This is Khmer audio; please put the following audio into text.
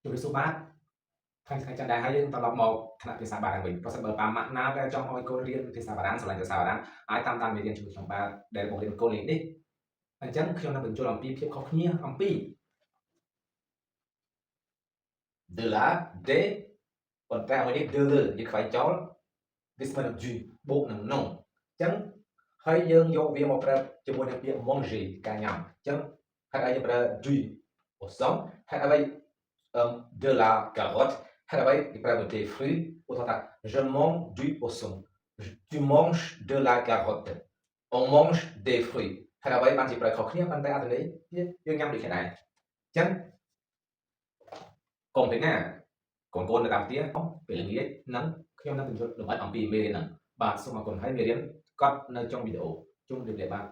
ជំរាបសួរបាទថ្ងៃច័ន្ទដែរហើយយើងត្រឡប់មកថ្នាក់ភាសាបារាំងវិញប្រសិនបើប៉ាម៉ាក់ណាដែលចង់ឲ្យកូនរៀនភាសាបារាំងស្រឡាញ់ភាសាបារាំងអាចតាមមេរៀនជាមួយខ្ញុំបាទដែលបង្រៀនកូនលេខនេះអញ្ចឹងខ្ញុំនឹងបញ្ចូលអំពីភាពខុសគ្នាអំពី de la de ប៉ុន្តែមួយនេះ de le យើងខ្វែងចោលវាស្មើនឹង du បូកនឹង non អញ្ចឹងហើយយើងយកវាមកប្រើជាមួយនឹងពាក្យ manger ការញ៉ាំអញ្ចឹងហេតុអីយើងប្រើ du អូសំហេតុអ្វី de la carotte ហេតុអ្វីគេប្រើ des fruits ឧទាហរណ៍ថា je mange du poisson tu manges de la carotte on mange des fruits ហេតុអ្វីបានជាប្រើខុសគ្នាប៉ុន្តែអត្ថន័យយើងញ៉ាំដូចគ្នាដែរអញ្ចឹងកុំពេញណាកូននៅតាមផ្ទះពេលល្ងាចនឹងខ្ញុំនឹងបញ្យល់លម្អិតអំពីមេរៀនហ្នឹងបាទសូមអរគុណហើយមេរៀនកត់នៅtrongវីដេអូជម្រាបលាបាទ